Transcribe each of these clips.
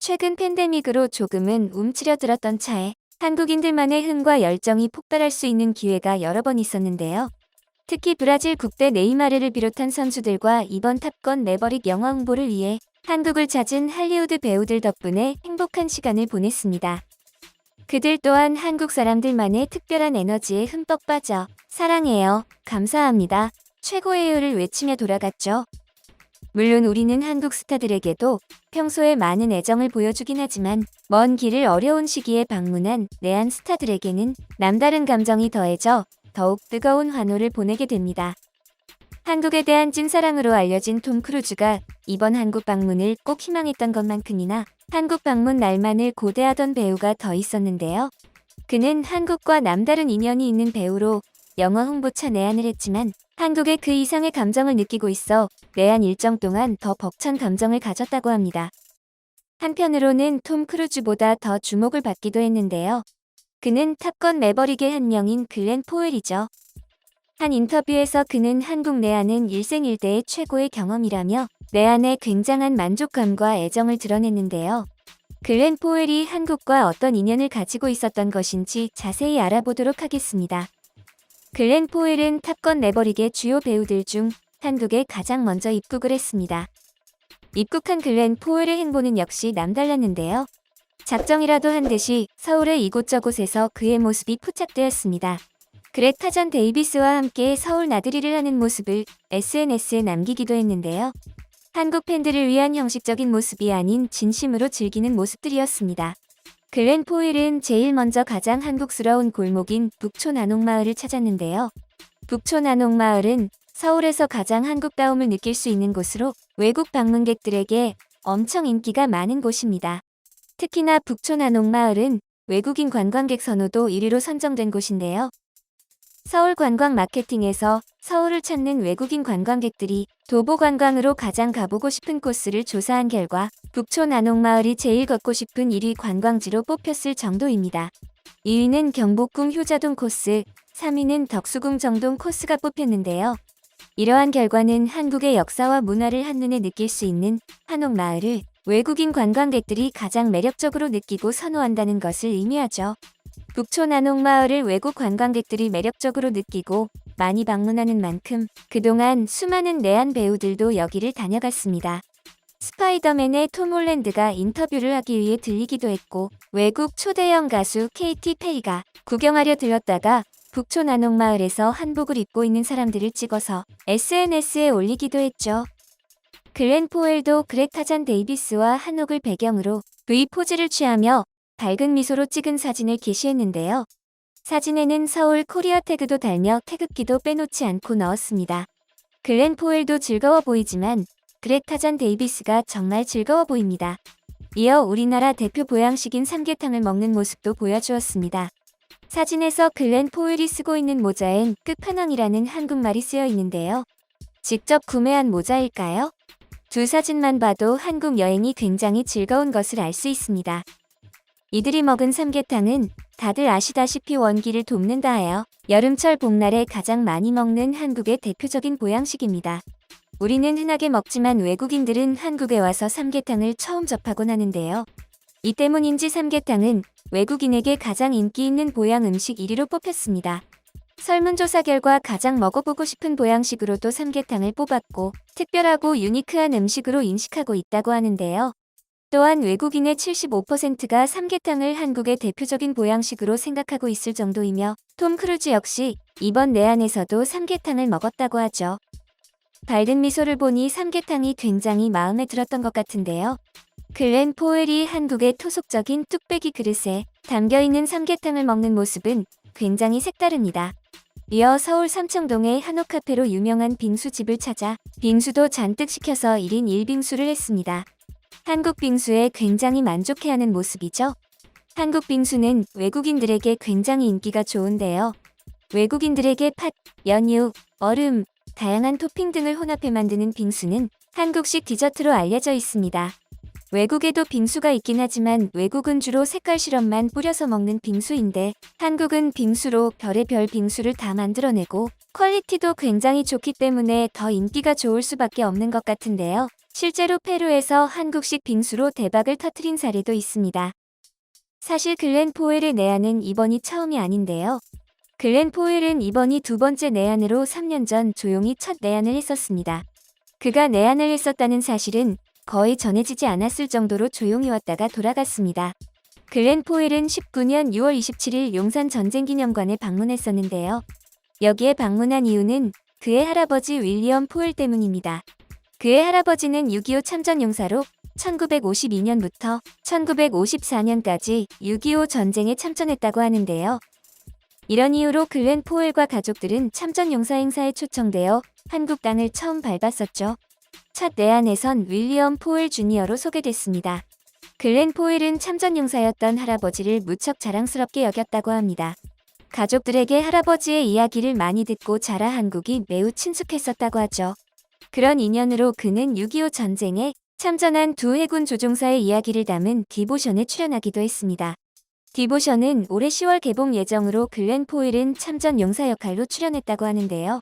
최근 팬데믹으로 조금은 움츠려들었던 차에 한국인들만의 흥과 열정이 폭발할 수 있는 기회가 여러 번 있었는데요. 특히 브라질 국대 네이마르를 비롯한 선수들과 이번 탑건 매버릭 영화 홍보를 위해 한국을 찾은 할리우드 배우들 덕분에 행복한 시간을 보냈습니다. 그들 또한 한국 사람들만의 특별한 에너지에 흠뻑 빠져 사랑해요, 감사합니다, 최고예요를 외치며 돌아갔죠. 물론 우리는 한국 스타들에게도 평소에 많은 애정을 보여주긴 하지만 먼 길을 어려운 시기에 방문한 내한 스타들에게는 남다른 감정이 더해져 더욱 뜨거운 환호를 보내게 됩니다. 한국에 대한 찐사랑으로 알려진 톰 크루즈가 이번 한국 방문을 꼭 희망했던 것만큼이나 한국 방문 날만을 고대하던 배우가 더 있었는데요. 그는 한국과 남다른 인연이 있는 배우로 영화 홍보차 내한을 했지만 한국에 그 이상의 감정을 느끼고 있어 내한 일정 동안 더 벅찬 감정을 가졌다고 합니다. 한편으로는 톰 크루즈보다 더 주목을 받기도 했는데요. 그는 탑건 매버릭의 한 명인 글렌 포웰이죠. 한 인터뷰에서 그는 한국 내한은 일생일대의 최고의 경험이라며 내한에 굉장한 만족감과 애정을 드러냈는데요. 글렌 포웰이 한국과 어떤 인연을 가지고 있었던 것인지 자세히 알아보도록 하겠습니다. 글렌 포웰은 탑건 매버릭의 주요 배우들 중 한국에 가장 먼저 입국을 했습니다. 입국한 글렌 포웰의 행보는 역시 남달랐는데요. 작정이라도 한 듯이 서울의 이곳저곳에서 그의 모습이 포착되었습니다. 그레타 전 데이비스와 함께 서울 나들이를 하는 모습을 SNS에 남기기도 했는데요. 한국 팬들을 위한 형식적인 모습이 아닌 진심으로 즐기는 모습들이었습니다. 글렌 포웰은 제일 먼저 가장 한국스러운 골목인 북촌 난옥마을을 찾았는데요. 북촌 난옥마을은 서울에서 가장 한국다움을 느낄 수 있는 곳으로 외국 방문객들에게 엄청 인기가 많은 곳입니다. 특히나 북촌 난옥마을은 외국인 관광객 선호도 1위로 선정된 곳인데요. 서울 관광 마케팅에서 서울을 찾는 외국인 관광객들이 도보 관광으로 가장 가보고 싶은 코스를 조사한 결과 북촌 난옥마을이 제일 걷고 싶은 1위 관광지로 뽑혔을 정도입니다. 2위는 경복궁 효자동 코스, 3위는 덕수궁 정동 코스가 뽑혔는데요. 이러한 결과는 한국의 역사와 문화를 한눈에 느낄 수 있는 한옥마을을 외국인 관광객들이 가장 매력적으로 느끼고 선호한다는 것을 의미하죠. 북촌 난옥마을을 외국 관광객들이 매력적으로 느끼고 많이 방문하는 만큼 그동안 수많은 내한 배우들도 여기를 다녀갔습니다. 스파이더맨의 톰 홀랜드가 인터뷰를 하기 위해 들리기도 했고 외국 초대형 가수 케이티 페리가 구경하려 들렀다가 북촌 난옥마을에서 한복을 입고 있는 사람들을 찍어서 SNS에 올리기도 했죠. 글렌 포웰도 그레타 잔 데이비스와 한옥을 배경으로 V 포즈를 취하며 밝은 미소로 찍은 사진을 게시했는데요. 사진에는 서울 코리아 태그도 달며 태극기도 빼놓지 않고 넣었습니다. 글렌 포웰도 즐거워 보이지만 그레타 잔 데이비스가 정말 즐거워 보입니다. 이어 우리나라 대표 보양식인 삼계탕을 먹는 모습도 보여주었습니다. 사진에서 글렌 포웰이 쓰고 있는 모자엔 끝판왕이라는 한국말이 쓰여 있는데요. 직접 구매한 모자일까요? 두 사진만 봐도 한국 여행이 굉장히 즐거운 것을 알 수 있습니다. 이들이 먹은 삼계탕은 다들 아시다시피 원기를 돕는다 하여 여름철 봄날에 가장 많이 먹는 한국의 대표적인 보양식입니다. 우리는 흔하게 먹지만 외국인들은 한국에 와서 삼계탕을 처음 접하곤 하는데요. 이 때문인지 삼계탕은 외국인에게 가장 인기 있는 보양 음식 1위로 뽑혔습니다. 설문조사 결과 가장 먹어보고 싶은 보양식으로도 삼계탕을 뽑았고 특별하고 유니크한 음식으로 인식하고 있다고 하는데요. 또한 외국인의 75%가 삼계탕을 한국의 대표적인 보양식으로 생각하고 있을 정도이며 톰 크루즈 역시 이번 내한에서도 삼계탕을 먹었다고 하죠. 밝은 미소를 보니 삼계탕이 굉장히 마음에 들었던 것 같은데요. 글렌 포웰이 한국의 토속적인 뚝배기 그릇에 담겨있는 삼계탕을 먹는 모습은 굉장히 색다릅니다. 이어 서울 삼청동의 한옥카페로 유명한 빙수집을 찾아 빙수도 잔뜩 시켜서 1인 1빙수를 했습니다. 한국 빙수에 굉장히 만족해하는 모습이죠. 한국 빙수는 외국인들에게 굉장히 인기가 좋은데요. 외국인들에게 팥, 연유, 얼음, 다양한 토핑 등을 혼합해 만드는 빙수는 한국식 디저트로 알려져 있습니다. 외국에도 빙수가 있긴 하지만 외국은 주로 색깔 시럽만 뿌려서 먹는 빙수인데 한국은 빙수로 별의별 빙수를 다 만들어내고 퀄리티도 굉장히 좋기 때문에 더 인기가 좋을 수밖에 없는 것 같은데요. 실제로 페루에서 한국식 빙수로 대박을 터뜨린 사례도 있습니다. 사실 글렌 포웰의 내한은 이번이 처음이 아닌데요. 글렌 포웰은 이번이 두 번째 내한으로 3년 전 조용히 첫 내한을 했었습니다. 그가 내한을 했었다는 사실은 거의 전해지지 않았을 정도로 조용히 왔다가 돌아갔습니다. 글렌 포웰은 19년 6월 27일 용산 전쟁기념관에 방문했었는데요. 여기에 방문한 이유는 그의 할아버지 윌리엄 포웰 때문입니다. 그의 할아버지는 6.25 참전용사로 1952년부터 1954년까지 6.25 전쟁에 참전했다고 하는데요. 이런 이유로 글렌 포웰과 가족들은 참전용사 행사에 초청되어 한국 땅을 처음 밟았었죠. 첫 내한에선 윌리엄 포웰 주니어로 소개됐습니다. 글렌 포웰은 참전용사였던 할아버지를 무척 자랑스럽게 여겼다고 합니다. 가족들에게 할아버지의 이야기를 많이 듣고 자라 한국이 매우 친숙했었다고 하죠. 그런 인연으로 그는 6.25 전쟁에 참전한 두 해군 조종사의 이야기를 담은 디보션에 출연하기도 했습니다. 디보션은 올해 10월 개봉 예정으로 글렌 포웰은 참전 용사 역할로 출연했다고 하는데요.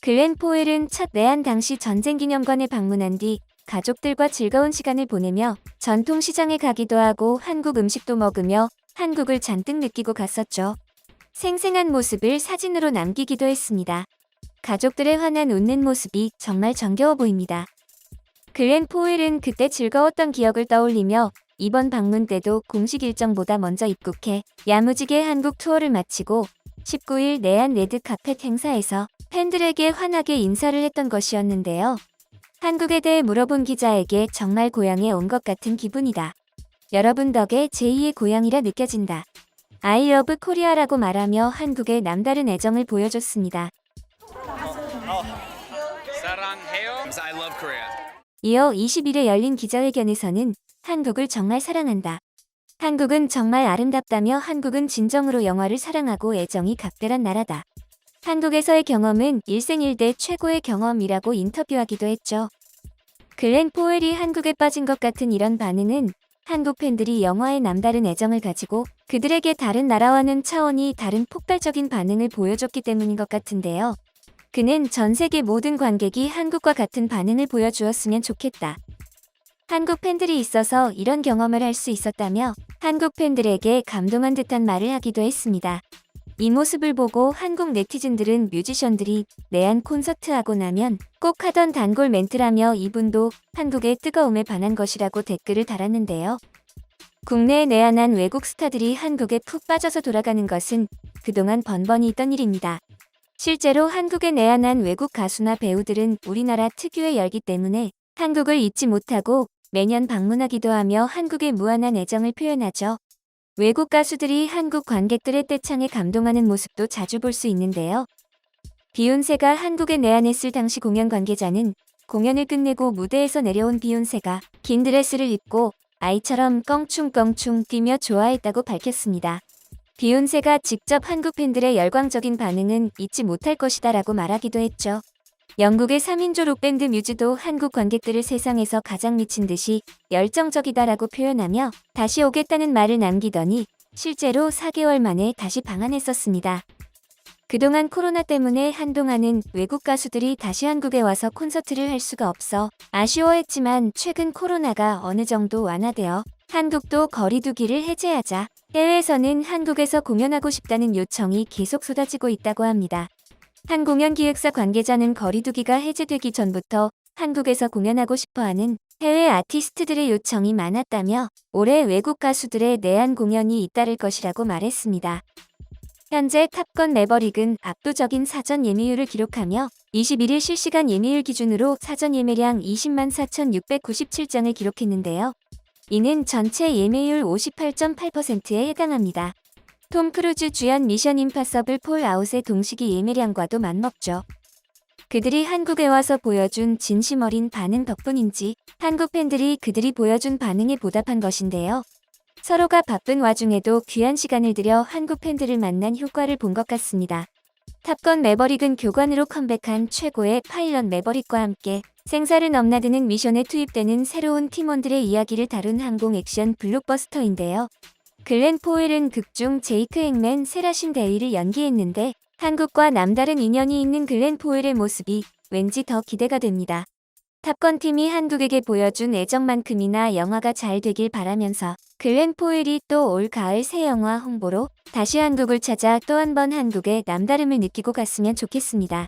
글렌 포웰은 첫 내한 당시 전쟁기념관에 방문한 뒤 가족들과 즐거운 시간을 보내며 전통시장에 가기도 하고 한국 음식도 먹으며 한국을 잔뜩 느끼고 갔었죠. 생생한 모습을 사진으로 남기기도 했습니다. 가족들의 환한 웃는 모습이 정말 정겨워 보입니다. 글렌 포웰은 그때 즐거웠던 기억을 떠올리며 이번 방문 때도 공식 일정보다 먼저 입국해 야무지게 한국 투어를 마치고 19일 내한 레드카펫 행사에서 팬들에게 환하게 인사를 했던 것이었는데요. 한국에 대해 물어본 기자에게 정말 고향에 온 것 같은 기분이다. 여러분 덕에 제2의 고향이라 느껴진다. I love Korea라고 말하며 한국의 남다른 애정을 보여줬습니다. I love Korea. 이어 20일에 열린 기자회견에서는 한국을 정말 사랑한다. 한국은 정말 아름답다며 한국은 진정으로 영화를 사랑하고 애정이 각별한 나라다. 한국에서의 경험은 일생일대 최고의 경험이라고 인터뷰하기도 했죠. 글렌 포웰이 한국에 빠진 것 같은 이런 반응은 한국 팬들이 영화에 남다른 애정을 가지고 그들에게 다른 나라와는 차원이 다른 폭발적인 반응을 보여줬기 때문인 것 같은데요. 그는 전 세계 모든 관객이 한국과 같은 반응을 보여주었으면 좋겠다. 한국 팬들이 있어서 이런 경험을 할 수 있었다며 한국 팬들에게 감동한 듯한 말을 하기도 했습니다. 이 모습을 보고 한국 네티즌들은 뮤지션들이 내한 콘서트하고 나면 꼭 하던 단골 멘트라며 이분도 한국의 뜨거움에 반한 것이라고 댓글을 달았는데요. 국내에 내한한 외국 스타들이 한국에 푹 빠져서 돌아가는 것은 그동안 번번이 있던 일입니다. 실제로 한국에 내한한 외국 가수나 배우들은 우리나라 특유의 열기 때문에 한국을 잊지 못하고 매년 방문하기도 하며 한국에 무한한 애정을 표현하죠. 외국 가수들이 한국 관객들의 떼창에 감동하는 모습도 자주 볼 수 있는데요. 비욘세가 한국에 내한했을 당시 공연 관계자는 공연을 끝내고 무대에서 내려온 비욘세가 긴 드레스를 입고 아이처럼 껑충껑충 뛰며 좋아했다고 밝혔습니다. 비욘세가 직접 한국 팬들의 열광적인 반응은 잊지 못할 것이다 라고 말하기도 했죠. 영국의 3인조 록밴드 뮤즈도 한국 관객들을 세상에서 가장 미친 듯이 열정적이다라고 표현하며 다시 오겠다는 말을 남기더니 실제로 4개월 만에 다시 방한했었습니다. 그동안 코로나 때문에 한동안은 외국 가수들이 다시 한국에 와서 콘서트를 할 수가 없어 아쉬워했지만 최근 코로나가 어느 정도 완화되어 한국도 거리두기를 해제하자 해외에서는 한국에서 공연하고 싶다는 요청이 계속 쏟아지고 있다고 합니다. 한 공연기획사 관계자는 거리두기가 해제되기 전부터 한국에서 공연하고 싶어하는 해외 아티스트들의 요청이 많았다며 올해 외국 가수들의 내한 공연이 잇따를 것이라고 말했습니다. 현재 탑건 매버릭은 압도적인 사전 예매율을 기록하며 21일 실시간 예매율 기준으로 사전 예매량 20만 4,697장을 기록했는데요. 이는 전체 예매율 58.8%에 해당합니다. 톰 크루즈 주연 미션 임파서블 폴 아웃의 동시기 예매량과도 맞먹죠. 그들이 한국에 와서 보여준 진심 어린 반응 덕분인지 한국 팬들이 그들이 보여준 반응에 보답한 것인데요. 서로가 바쁜 와중에도 귀한 시간을 들여 한국 팬들을 만난 효과를 본 것 같습니다. 탑건 매버릭은 교관으로 컴백한 최고의 파일럿 매버릭과 함께 생사를 넘나드는 미션에 투입되는 새로운 팀원들의 이야기를 다룬 항공 액션 블록버스터인데요. 글렌 포웰은 극중 제이크 행맨 세라신 대위를 연기했는데 한국과 남다른 인연이 있는 글렌 포웰의 모습이 왠지 더 기대가 됩니다. 탑건팀이 한국에게 보여준 애정만큼이나 영화가 잘 되길 바라면서 글렌 포웰이 또 올 가을 새 영화 홍보로 다시 한국을 찾아 또 한 번 한국의 남다름을 느끼고 갔으면 좋겠습니다.